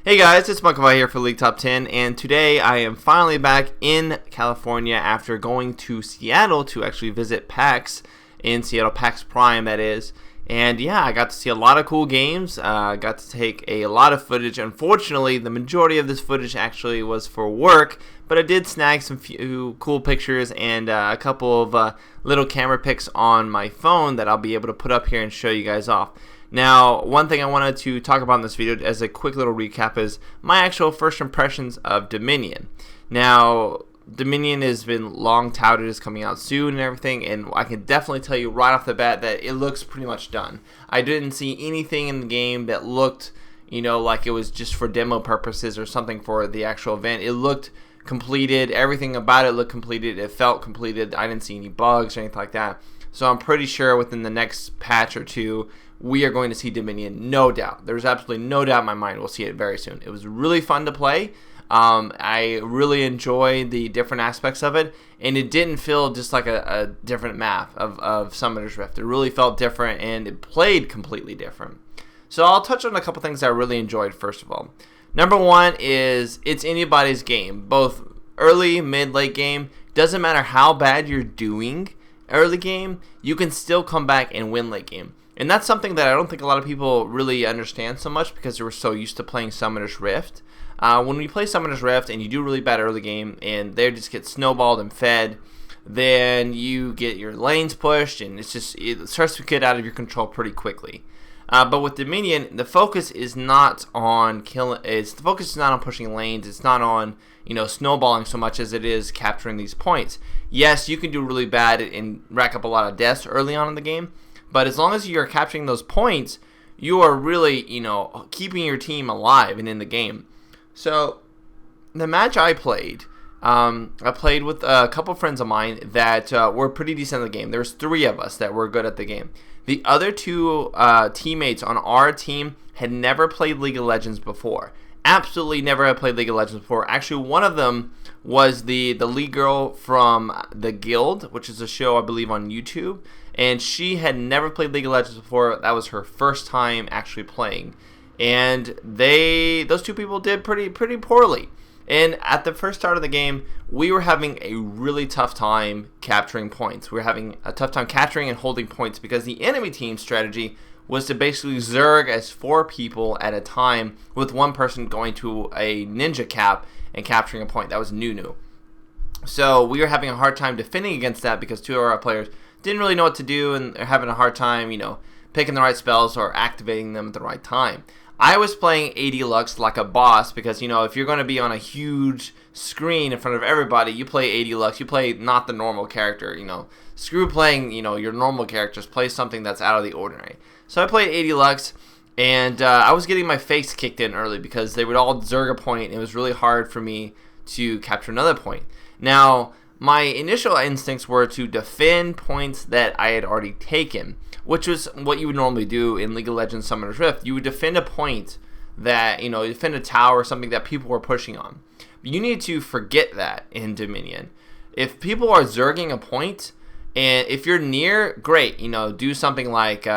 Hey guys, it's Spunkify here for League Top 10, and today I am finally back in California after going to Seattle to actually visit PAX in Seattle, PAX Prime that is. And yeah, I got to see a lot of cool games, got to take a lot of footage. Unfortunately, the majority of this footage actually was for work, but I did snag some few cool pictures and a couple of little camera pics on my phone that I'll be able to put up here and show you guys off. Now, one thing I wanted to talk about in this video as a quick little recap is my actual first impressions of Dominion. Now, Dominion has been long touted as coming out soon and everything, and I can definitely tell you right off the bat that it looks pretty much done. I didn't see anything in the game that looked, like it was just for demo purposes or something for the actual event. It looked completed. Everything about it looked completed. It felt completed. I didn't see any bugs or anything like that. So I'm pretty sure within the next patch or two, we are going to see Dominion, no doubt. There's absolutely no doubt in my mind we'll see it very soon. It was really fun to play. I really enjoyed the different aspects of it, and it didn't feel just like a different map of Summoner's Rift. It really felt different, and it played completely different. So I'll touch on a couple things I really enjoyed first of all. Number one is it's anybody's game, both early, mid, late game. Doesn't matter how bad you're doing early game, you can still come back and win late game. And that's something that I don't think a lot of people really understand so much because they were so used to playing Summoner's Rift. When we play Summoner's Rift and you do really bad early game and they just get snowballed and fed, then you get your lanes pushed and it starts to get out of your control pretty quickly. But with Dominion, the focus is not on pushing lanes. It's not on snowballing so much as it is capturing these points. Yes, you can do really bad and rack up a lot of deaths early on in the game, but as long as you're capturing those points, you are really keeping your team alive and in the game. So the match I played with a couple friends of mine that were pretty decent at the game. There's 3 of us that were good at the game. The other 2 teammates on our team had never played League of Legends before. Absolutely never had played League of Legends before. Actually, one of them was the lead girl from The Guild, which is a show I believe on YouTube, and she had never played League of Legends before. That was her first time actually playing, and those 2 people did pretty poorly. And at the first start of the game, we were having a really tough time capturing points. We were having a tough time capturing and holding points because the enemy team's strategy was to basically zerg as 4 people at a time with one person going to a ninja cap and capturing a point. That was new. So we were having a hard time defending against that because 2 of our players didn't really know what to do and they're having a hard time, picking the right spells or activating them at the right time. I was playing AD Lux like a boss because, if you're going to be on a huge screen in front of everybody, you play AD Lux. You play not the normal character, Screw playing, your normal characters. Play something that's out of the ordinary. So I played AD Lux, and I was getting my face kicked in early because they would all zerg a point, and it was really hard for me to capture another point. Now, my initial instincts were to defend points that I had already taken, which was what you would normally do in League of Legends Summoner's Rift. You would defend a point that, defend a tower or something that people were pushing on. But you need to forget that in Dominion. If people are zerging a point, and if you're near, great, do something like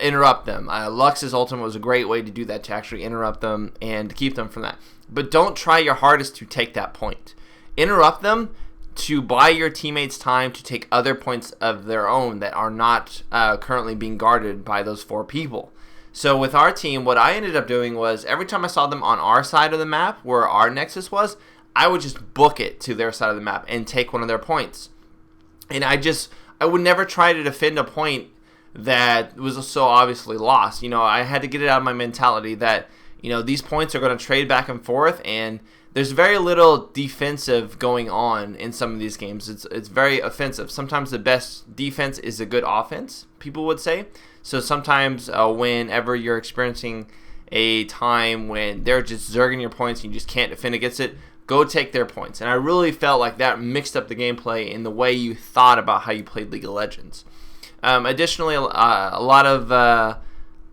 interrupt them. Lux's ultimate was a great way to do that, to actually interrupt them and keep them from that. But don't try your hardest to take that point. Interrupt them to buy your teammates time to take other points of their own that are not currently being guarded by those 4 people. So with our team, what I ended up doing was every time I saw them on our side of the map, where our nexus was, I would just book it to their side of the map and take one of their points. And I would never try to defend a point that was so obviously lost. I had to get it out of my mentality that, these points are going to trade back and forth, and there's very little defensive going on in some of these games. It's very offensive. Sometimes the best defense is a good offense, people would say. So sometimes whenever you're experiencing a time when they're just zerging your points and you just can't defend against it, go take their points. And I really felt like that mixed up the gameplay in the way you thought about how you played League of Legends. Additionally, a lot of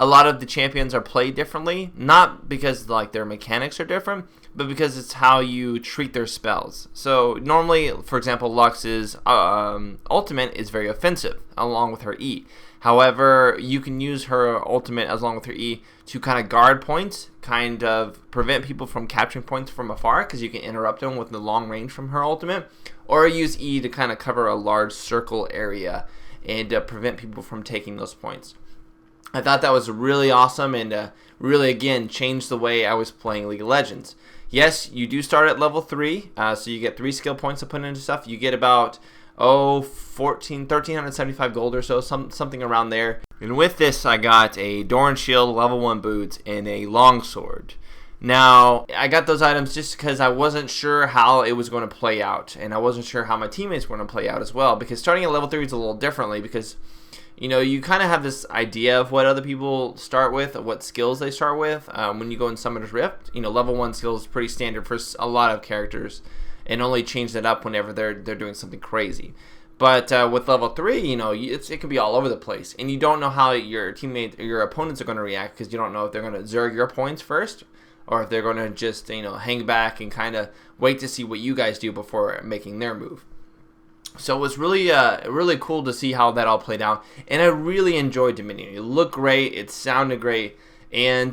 a lot of the champions are played differently, not because like their mechanics are different, but because it's how you treat their spells. So normally, for example, Lux's ultimate is very offensive along with her E. However, you can use her ultimate along with her E to kind of guard points, kind of prevent people from capturing points from afar because you can interrupt them with the long range from her ultimate, or use E to kind of cover a large circle area and prevent people from taking those points. I thought that was really awesome and really, again, changed the way I was playing League of Legends. Yes, you do start at level 3, so you get 3 skill points to put into stuff. You get about 1,375 gold or so, something around there. And with this, I got a Doran Shield, level 1 boots, and a longsword. Now, I got those items just because I wasn't sure how it was going to play out, and I wasn't sure how my teammates were going to play out as well, because starting at level 3 is a little differently, because you know, you kind of have this idea of what other people start with, what skills they start with. When you go in Summoner's Rift, you know, level 1 skills is pretty standard for a lot of characters, and only change that up whenever they're doing something crazy. But with level 3, you know, it can be all over the place, and you don't know how your teammate or your opponents are going to react because you don't know if they're going to zerg your points first, or if they're going to just, you know, hang back and kind of wait to see what you guys do before making their move. So it was really cool to see how that all played out, and I really enjoyed Dominion. It looked great, it sounded great, and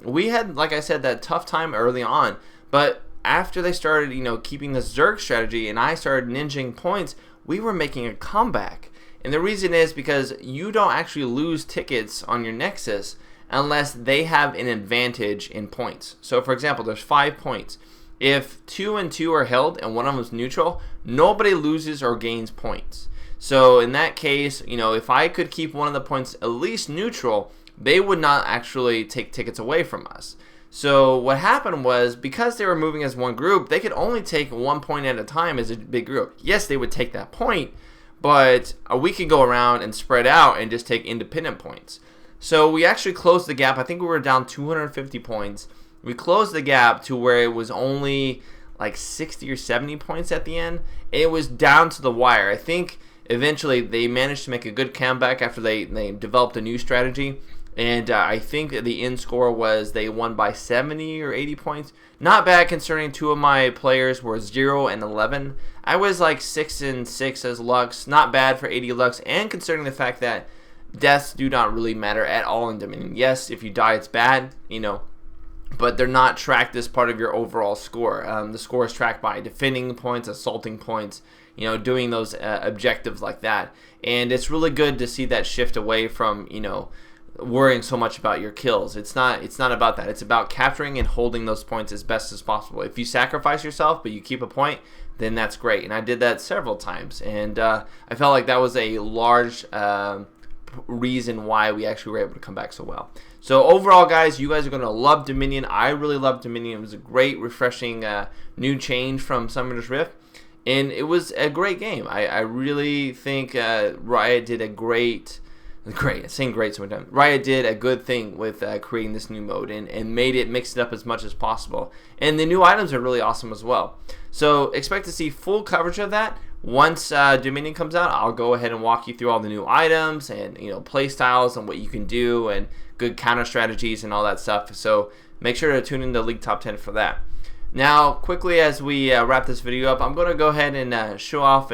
we had, like I said, that tough time early on, but after they started, you know, keeping the Zerg strategy and I started ninjing points, we were making a comeback. And the reason is because you don't actually lose tickets on your Nexus unless they have an advantage in points. So for example, there's 5 points. If 2 and 2 are held and one of them is neutral, nobody loses or gains points. So in that case, you know, if I could keep one of the points at least neutral, they would not actually take tickets away from us. So what happened was, because they were moving as one group, they could only take 1 point at a time as a big group. Yes, they would take that point, but we could go around and spread out and just take independent points. So we actually closed the gap. I think we were down 250 points. We closed the gap to where it was only like 60 or 70 points at the end. And it was down to the wire. I think eventually they managed to make a good comeback after they developed a new strategy. And I think the end score was they won by 70 or 80 points. Not bad considering 2 of my players were 0 and 11. I was like 6 and 6 as Lux. Not bad for 80 Lux. And considering the fact that deaths do not really matter at all in Dominion. Yes, if you die, it's bad, you know, but they're not tracked as part of your overall score. The score is tracked by defending points, assaulting points, you know, doing those objectives like that. And it's really good to see that shift away from, you know, worrying so much about your kills. It's not about that. It's about capturing and holding those points as best as possible. If you sacrifice yourself but you keep a point, then that's great. And I did that several times, and I felt like that was a large reason why we actually were able to come back so well. So overall, guys, you guys are going to love Dominion. I really loved Dominion. It was a great, refreshing new change from Summoner's Rift, and it was a great game. I really think Riot did a great, saying great so many times. Riot did a good thing with creating this new mode and mixed it up as much as possible. And the new items are really awesome as well. So expect to see full coverage of that. Once Dominion comes out, I'll go ahead and walk you through all the new items and, you know, play styles and what you can do and good counter strategies and all that stuff. So make sure to tune into League Top 10 for that. Now, quickly as we wrap this video up, I'm going to go ahead and show off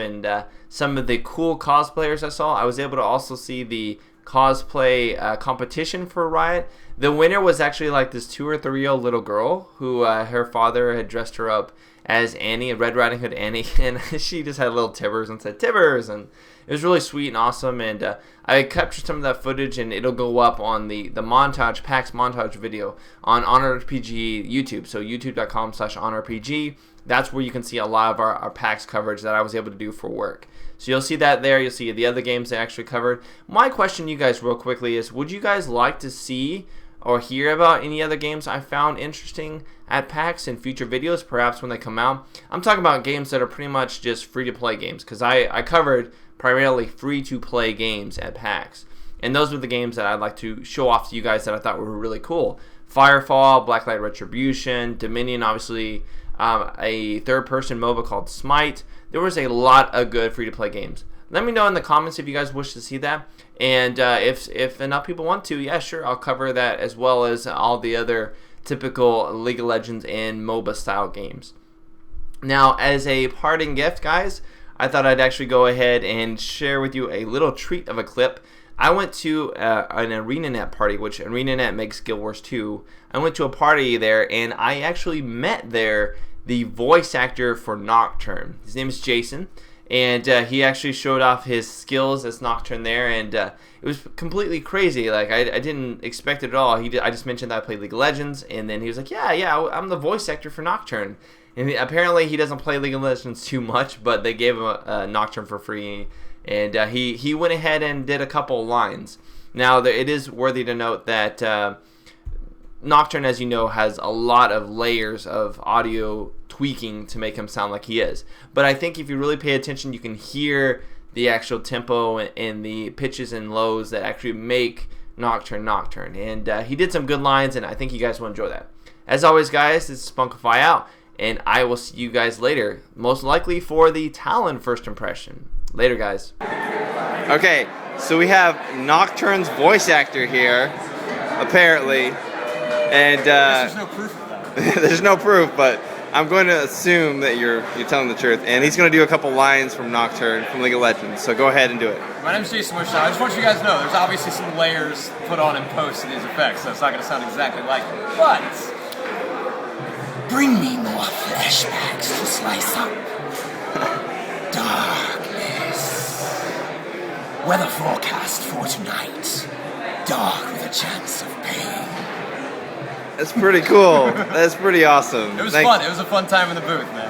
some of the cool cosplayers I saw. I was able to also see the cosplay competition for Riot. The winner was actually like this 2 or 3-year-old little girl who her father had dressed her up as Annie, Red Riding Hood Annie, and she just had little Tibbers and said Tibbers, and it was really sweet and awesome. And I captured some of that footage, and it'll go up on the montage, PAX montage video on HonorRPG YouTube. So youtube.com/HonorRPG. That's where you can see a lot of our PAX coverage that I was able to do for work. So you'll see that there. You'll see the other games they actually covered. My question to you guys real quickly is, would you guys like to see or hear about any other games I found interesting at PAX in future videos, perhaps when they come out? I'm talking about games that are pretty much just free-to-play games, because I covered primarily free-to-play games at PAX. And those were the games that I'd like to show off to you guys that I thought were really cool. Firefall, Blacklight Retribution, Dominion, obviously, a third-person MOBA called Smite. There was a lot of good free-to-play games. let me know in the comments if you guys wish to see that. And if enough people want to, yeah, sure, I'll cover that as well as all the other typical League of Legends and MOBA style games. Now, as a parting gift, guys, I thought I'd actually go ahead and share with you a little treat of a clip. I went to an ArenaNet party, which ArenaNet makes Guild Wars 2. I went to a party there, and I actually met there the voice actor for Nocturne. His name is Jason, and he actually showed off his skills as Nocturne there, and it was completely crazy. Like, I didn't expect it at all. I just mentioned that I played League of Legends, and then he was like, yeah, I'm the voice actor for Nocturne. And apparently he doesn't play League of Legends too much, but they gave him a Nocturne for free, and he went ahead and did a couple lines. Now, it is worthy to note that Nocturne, as you know, has a lot of layers of audio tweaking to make him sound like he is. But I think if you really pay attention, you can hear the actual tempo and the pitches and lows that actually make Nocturne. And he did some good lines, and I think you guys will enjoy that. As always, guys, this is Spunkify out. And I will see you guys later, most likely for the Talon first impression. Later, guys. Okay, so we have Nocturne's voice actor here, apparently. And there's no proof of that. there's no proof, but I'm going to assume that you're telling the truth. And he's going to do a couple lines from Nocturne from League of Legends. So go ahead and do it. My name's Jason Wishon. I just want you guys to know there's obviously some layers put on in post to these effects, so it's not going to sound exactly like it. But bring me more flashbacks to slice up. Darkness. Weather forecast for tonight. Dark with a chance of pain. That's pretty cool. That's pretty awesome. It was fun. It was a fun time in the booth, man.